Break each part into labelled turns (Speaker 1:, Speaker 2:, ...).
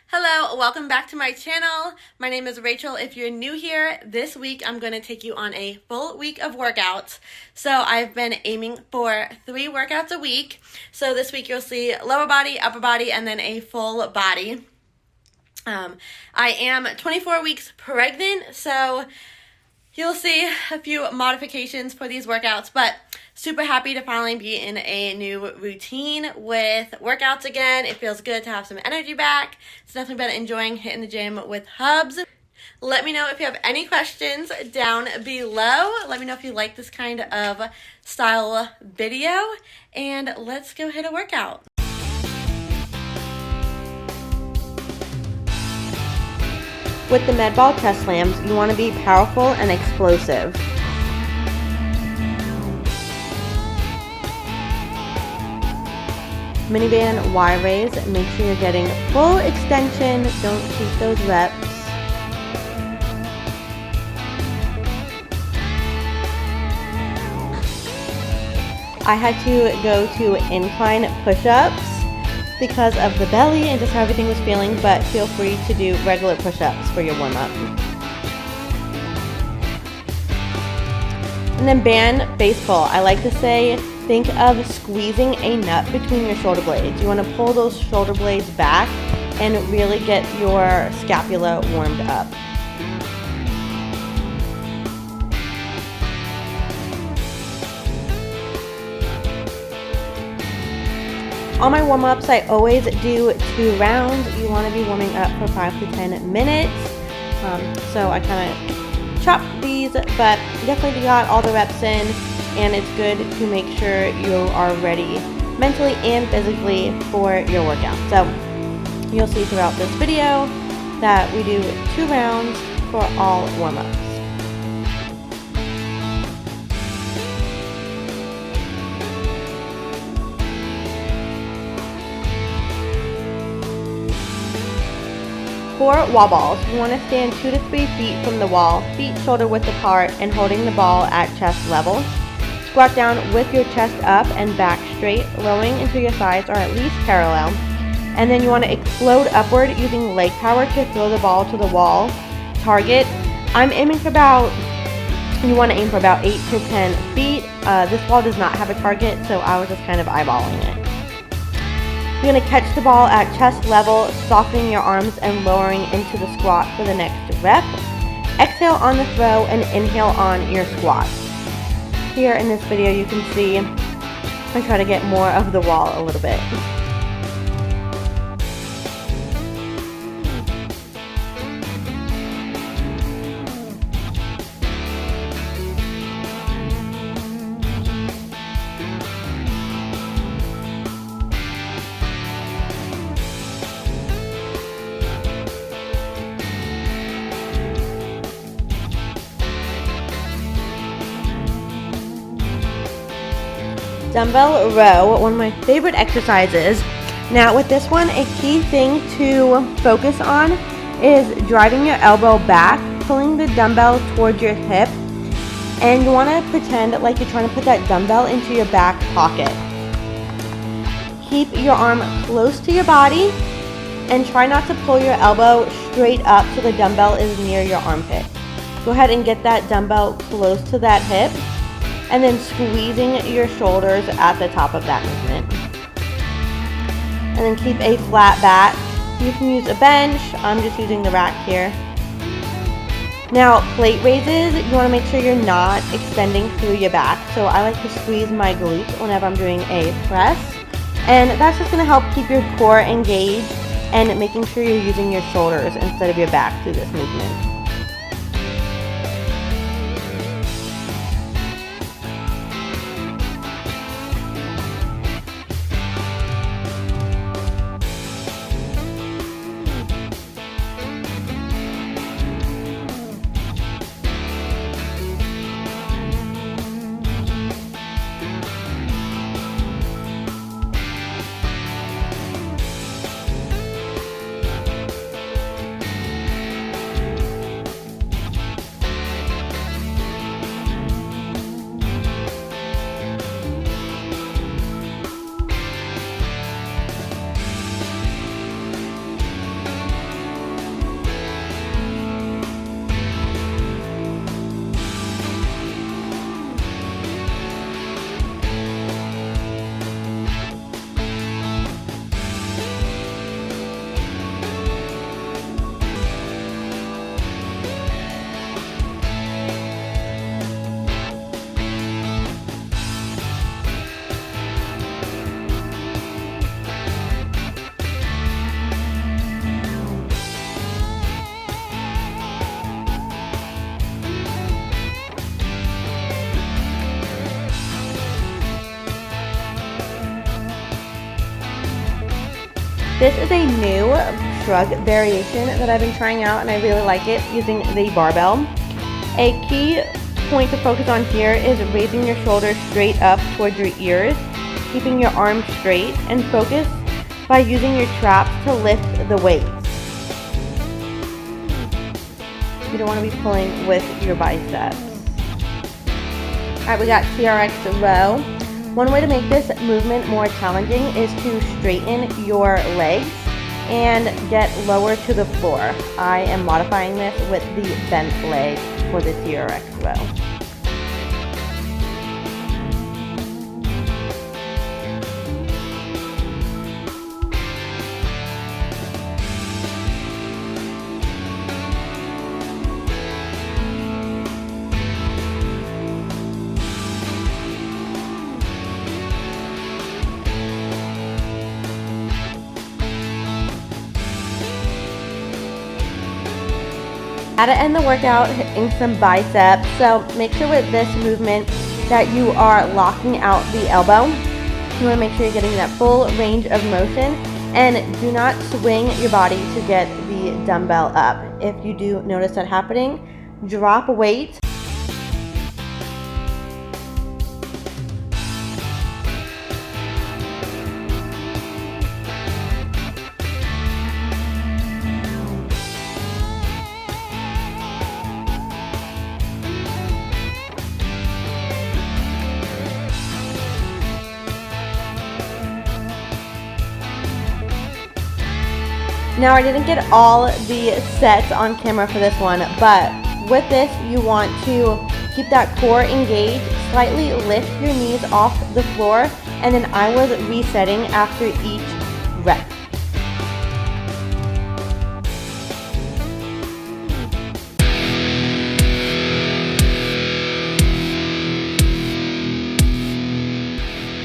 Speaker 1: Hello, welcome back to my channel. My name is Rachel. If you're new here, this week I'm going to take you on a full week of workouts. So I've been aiming for 3 workouts a week. So this week you'll see lower body, upper body, and then a full body. I am 24 weeks pregnant, so you'll see a few modifications for these workouts, but super happy to finally be in a new routine with workouts again. It feels good to have some energy back. It's definitely been enjoying hitting the gym with hubs. Let me know if you have any questions down below. Let me know if you like this kind of style video, and let's go hit a workout. With the med ball chest slams, you want to be powerful and explosive. Miniband Y raise, make sure you're getting full extension, don't cheat those reps. I had to go to incline push-ups because of the belly and just how everything was feeling, but feel free to do regular push-ups for your warm-up. And then band base pull. I like to say, think of squeezing a nut between your shoulder blades. You want to pull those shoulder blades back and really get your scapula warmed up. On my warm-ups, I always do 2 rounds. You want to be warming up for 5 to 10 minutes. So I kind of chopped these, but definitely got all the reps in, and it's good to make sure you are ready mentally and physically for your workout. So you'll see throughout this video that we do 2 rounds for all warm-ups. For wall balls, you want to stand 2 to 3 feet from the wall, feet shoulder width apart, and holding the ball at chest level. Squat down with your chest up and back straight, lowering until your thighs are at least parallel. And then you want to explode upward using leg power to throw the ball to the wall. Target, you want to aim for about 8 to 10 feet. This wall does not have a target, so I was just kind of eyeballing it. You're going to catch the ball at chest level, softening your arms and lowering into the squat for the next rep. Exhale on the throw and inhale on your squat. Here in this video you can see I try to get more of the wall a little bit. Dumbbell row, one of my favorite exercises. Now with this one, a key thing to focus on is driving your elbow back, pulling the dumbbell towards your hip, and you want to pretend like you're trying to put that dumbbell into your back pocket. Keep your arm close to your body and try not to pull your elbow straight up so the dumbbell is near your armpit. Go ahead and get that dumbbell close to that hip, and then squeezing your shoulders at the top of that movement. And then keep a flat back. You can use a bench. I'm just using the rack here. Now, plate raises, you want to make sure you're not extending through your back. So I like to squeeze my glutes whenever I'm doing a press. And that's just going to help keep your core engaged and making sure you're using your shoulders instead of your back through this movement. This is a new shrug variation that I've been trying out, and I really like it, using the barbell. A key point to focus on here is raising your shoulders straight up towards your ears, keeping your arms straight, and focus by using your traps to lift the weights. You don't want to be pulling with your biceps. Alright, we got TRX row. One way to make this movement more challenging is to straighten your legs and get lower to the floor. I am modifying this with the bent leg for the TRX row. How to end the workout, hitting some biceps. So make sure with this movement that you are locking out the elbow. You want to make sure you're getting that full range of motion, and do not swing your body to get the dumbbell up. If you do notice that happening, drop weight. Now, I didn't get all the sets on camera for this one, but with this, you want to keep that core engaged, slightly lift your knees off the floor, and then I was resetting after each rep.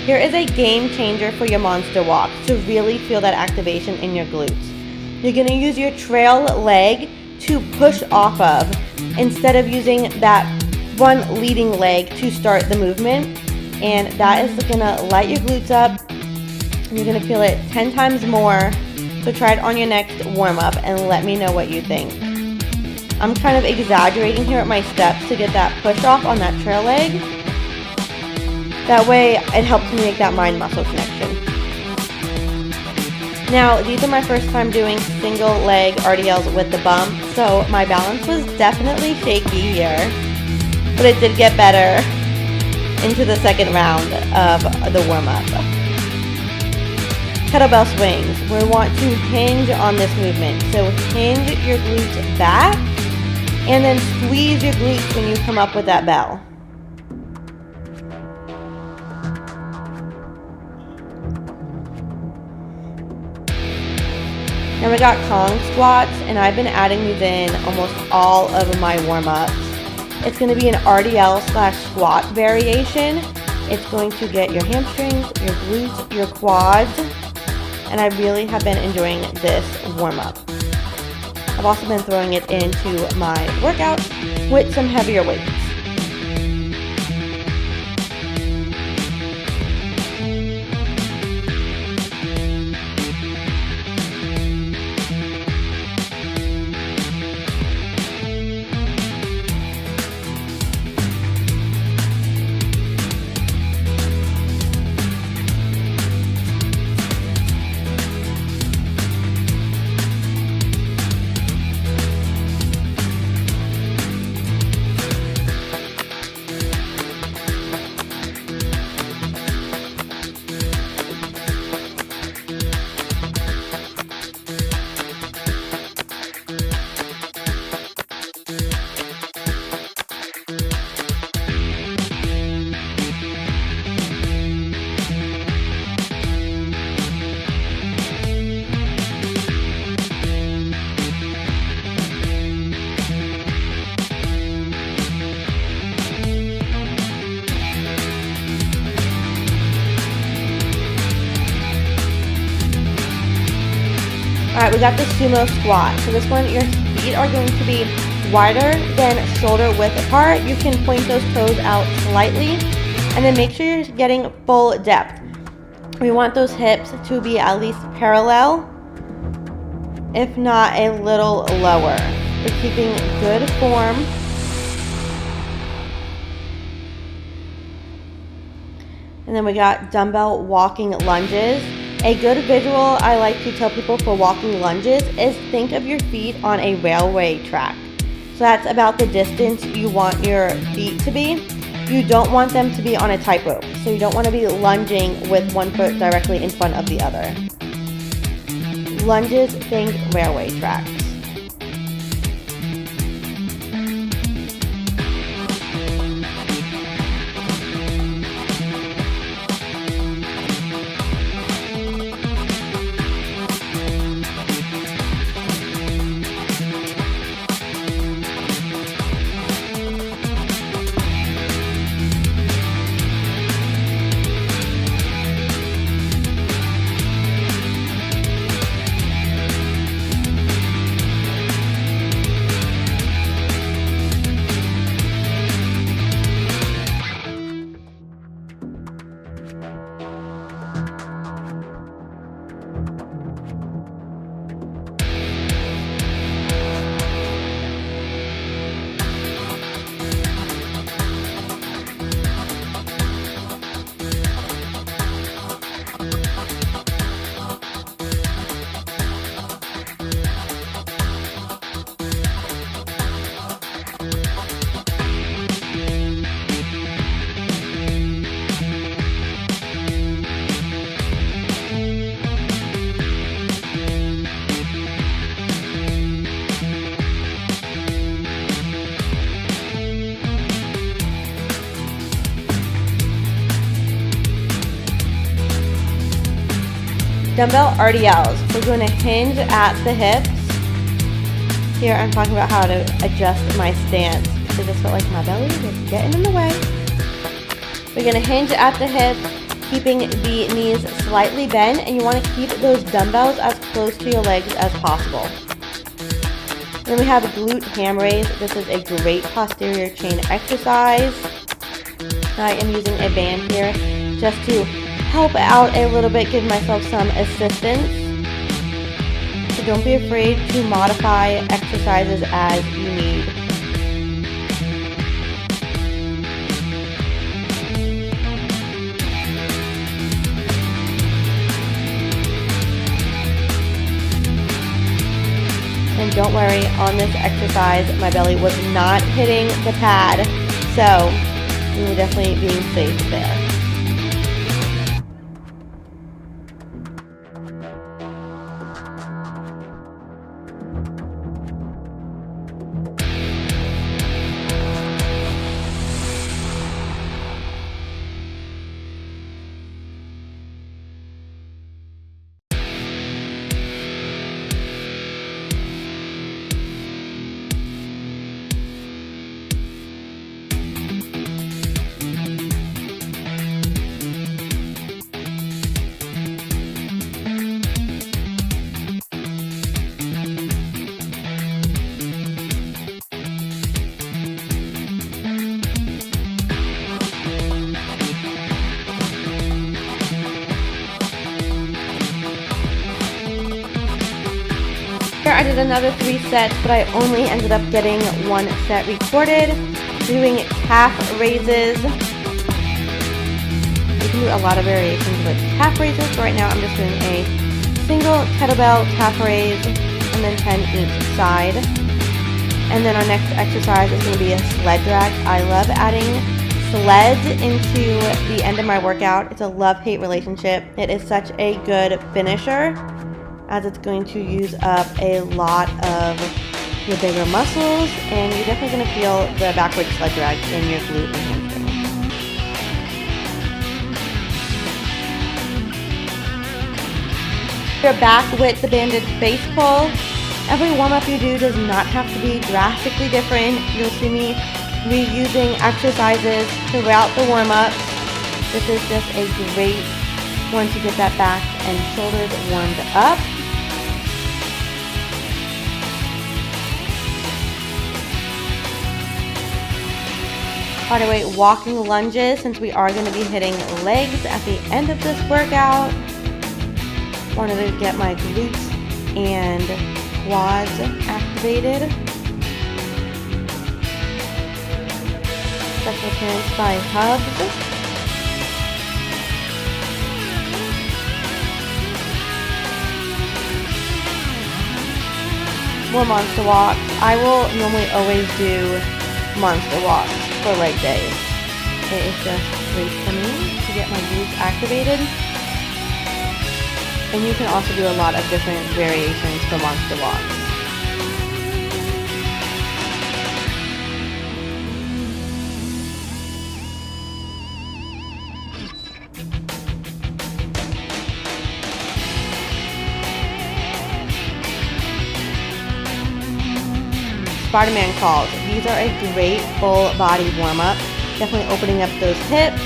Speaker 1: Here is a game changer for your monster walk to really feel that activation in your glutes. You're going to use your trail leg to push off of, instead of using that one leading leg to start the movement. And that is going to light your glutes up. You're going to feel it 10 times more. So try it on your next warm up and let me know what you think. I'm kind of exaggerating here at my steps to get that push off on that trail leg. That way it helps me make that mind muscle connection. Now, these are my first time doing single leg RDLs with the bump, so my balance was definitely shaky here, but it did get better into the second round of the warm-up. Kettlebell swings. We want to hinge on this movement, so hinge your glutes back, and then squeeze your glutes when you come up with that bell. Now we got Kong squats, and I've been adding these in almost all of my warm-ups. It's going to be an RDL/squat variation. It's going to get your hamstrings, your glutes, your quads, and I really have been enjoying this warm-up. I've also been throwing it into my workout with some heavier weights. Alright, we got the sumo squat. So this one, your feet are going to be wider than shoulder width apart. You can point those toes out slightly, and then make sure you're getting full depth. We want those hips to be at least parallel if not a little lower. We're keeping good form. And then we got dumbbell walking lunges. A good visual I like to tell people for walking lunges is think of your feet on a railway track. So that's about the distance you want your feet to be. You don't want them to be on a tightrope. So you don't want to be lunging with one foot directly in front of the other. Lunges, think railway tracks. Dumbbell RDLs. We're going to hinge at the hips. Here I'm talking about how to adjust my stance because I just felt like my belly was getting in the way. We're going to hinge at the hip, keeping the knees slightly bent, and you want to keep those dumbbells as close to your legs as possible. Then we have glute ham raise. This is a great posterior chain exercise. I am using a band here just to help out a little bit, give myself some assistance. So don't be afraid to modify exercises as you need. And don't worry, on this exercise, my belly was not hitting the pad, so we were definitely being safe there. I did another 3 sets, but I only ended up getting 1 set recorded. Doing calf raises. You can do a lot of variations with calf raises, but right now I'm just doing a single kettlebell calf raise and then 10 each side. And then our next exercise is going to be a sled drag. I love adding sleds into the end of my workout. It's a love-hate relationship. It is such a good finisher, as it's going to use up a lot of your bigger muscles, and you're definitely going to feel the backward sled drag in your glute and hamstring. We're back with the banded face pull. Every warm-up you do does not have to be drastically different. You'll see me reusing exercises throughout the warm-up. This is just a great one to get that back and shoulders warmed up. By the way, walking lunges, since we are going to be hitting legs at the end of this workout. Wanted to get my glutes and quads activated. Special appearance by Hubs. More monster walks. I will normally always do monster walks for leg days. It is just great for me to get my glutes activated. And you can also do a lot of different variations for monster walks. Spider-Man crawls. These are a great full body warm-up. Definitely opening up those hips.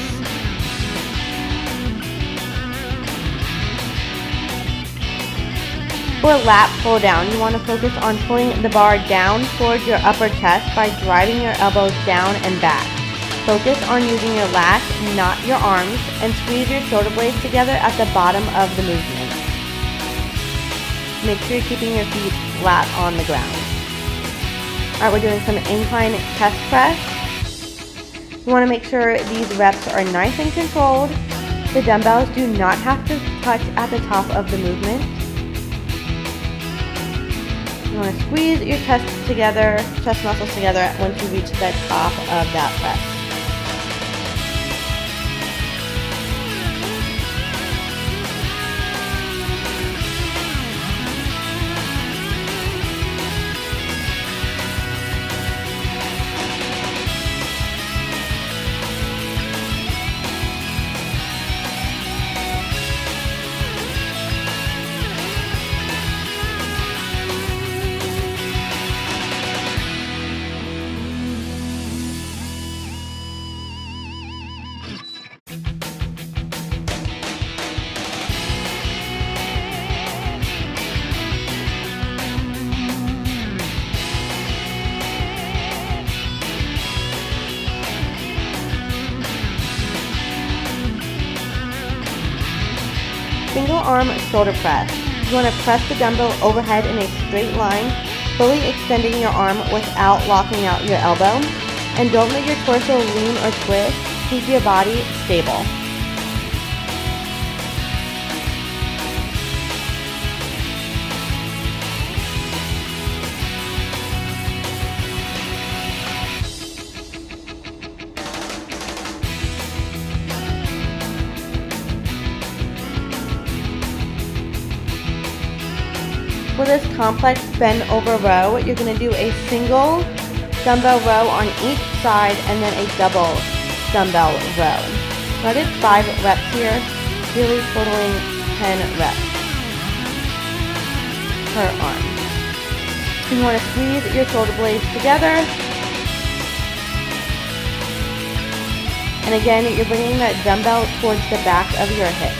Speaker 1: For lat pull down, you want to focus on pulling the bar down towards your upper chest by driving your elbows down and back. Focus on using your lats, not your arms, and squeeze your shoulder blades together at the bottom of the movement. Make sure you're keeping your feet flat on the ground. Alright, we're doing some incline chest press. You want to make sure these reps are nice and controlled. The dumbbells do not have to touch at the top of the movement. You want to squeeze your chest muscles together once you reach the top of that press. Single arm shoulder press. You want to press the dumbbell overhead in a straight line, fully extending your arm without locking out your elbow. And don't let your torso lean or twist. Keep your body stable. For this complex bend over row, you're going to do a single dumbbell row on each side and then a double dumbbell row. So I did 5 reps here, really totaling 10 reps per arm. You want to squeeze your shoulder blades together. And again, you're bringing that dumbbell towards the back of your hip.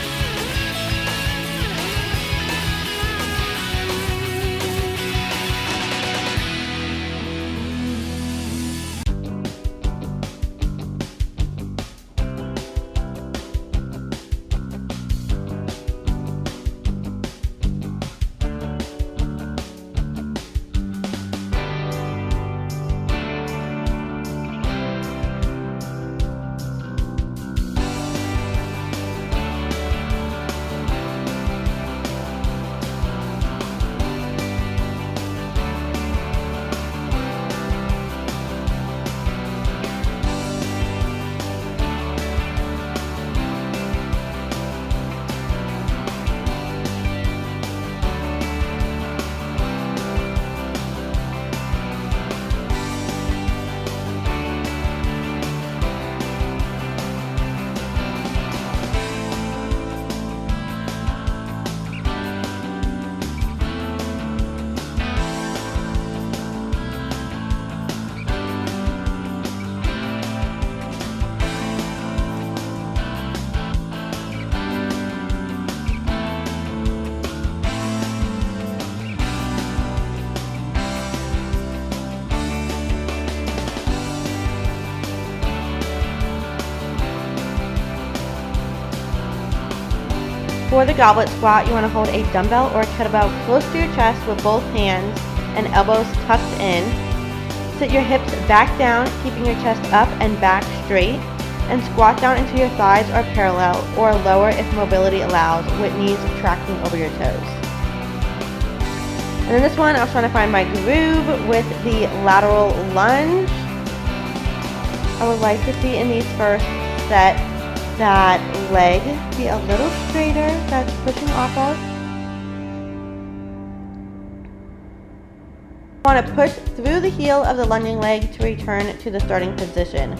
Speaker 1: For the goblet squat, you want to hold a dumbbell or a kettlebell close to your chest with both hands and elbows tucked in. Sit your hips back down, keeping your chest up and back straight, and squat down until your thighs are parallel or lower if mobility allows, with knees tracking over your toes. And then this one, I was trying to find my groove with the lateral lunge. I would like to see in these first set that leg be a little straighter, that's pushing off of. You want to push through the heel of the lunging leg to return to the starting position.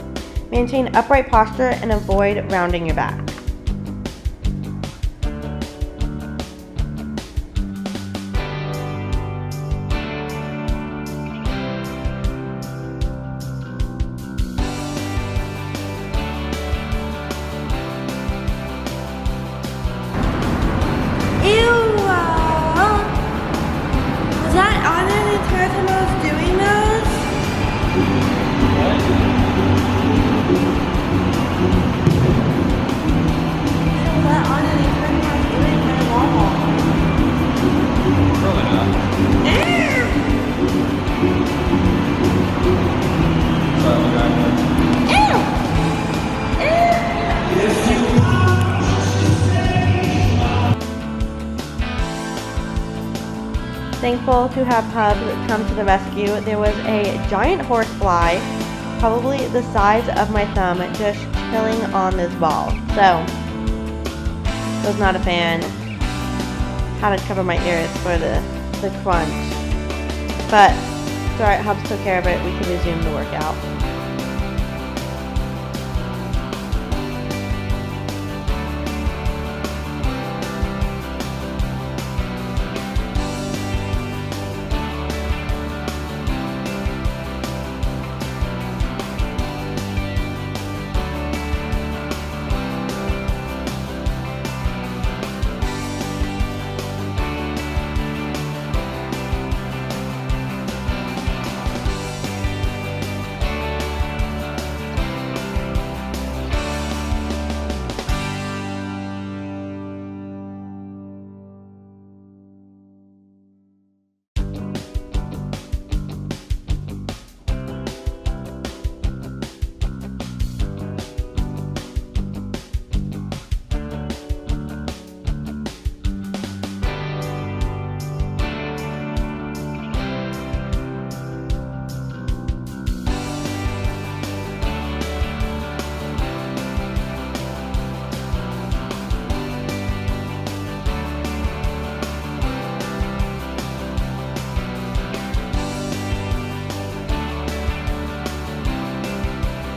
Speaker 1: Maintain upright posture and avoid rounding your back. Thankful to have hubs come to the rescue. There was a giant horsefly, probably the size of my thumb, just chilling on this ball. So, was not a fan. Had to cover my ears for the crunch. But, it's alright, hubs took care of it. We can resume the workout.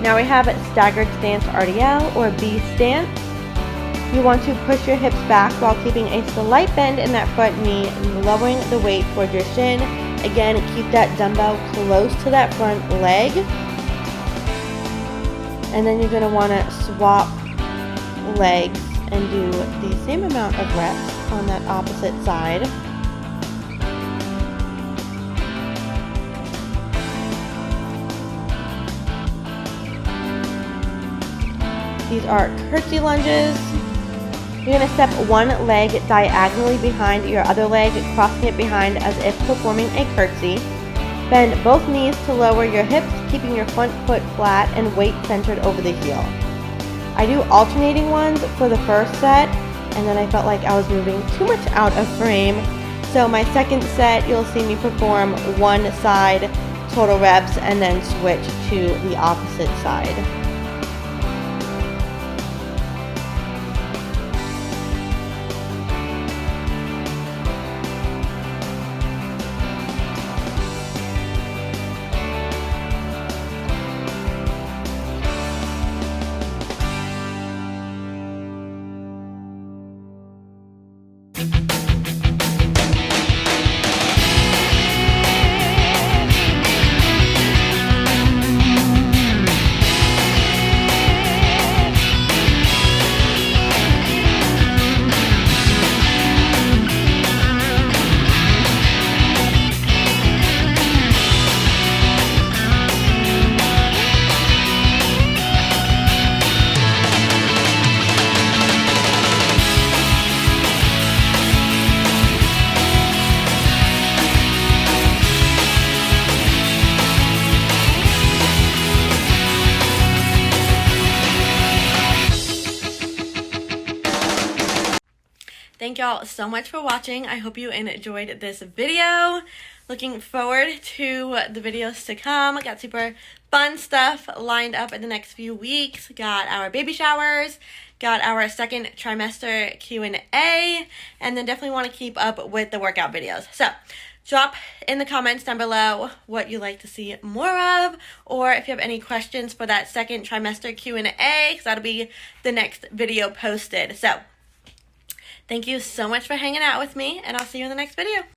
Speaker 1: Now we have staggered stance RDL or B stance. You want to push your hips back while keeping a slight bend in that front knee, lowering the weight towards your shin. Again, keep that dumbbell close to that front leg. And then you're going to want to swap legs and do the same amount of reps on that opposite side. These are curtsy lunges. You're going to step one leg diagonally behind your other leg, crossing it behind as if performing a curtsy. Bend both knees to lower your hips, keeping your front foot flat and weight centered over the heel. I do alternating ones for the first set, and then I felt like I was moving too much out of frame. So my second set, you'll see me perform one side total reps and then switch to the opposite side. thank y'all so much for watching. I hope you enjoyed this video. Looking forward to the videos to come. Got super fun stuff lined up in the next few weeks. Got our baby showers, got our second trimester Q&A, and then definitely want to keep up with the workout videos. So drop in the comments down below what you'd like to see more of, or if you have any questions for that second trimester Q&A, because that'll be the next video posted. So thank you so much for hanging out with me, and I'll see you in the next video.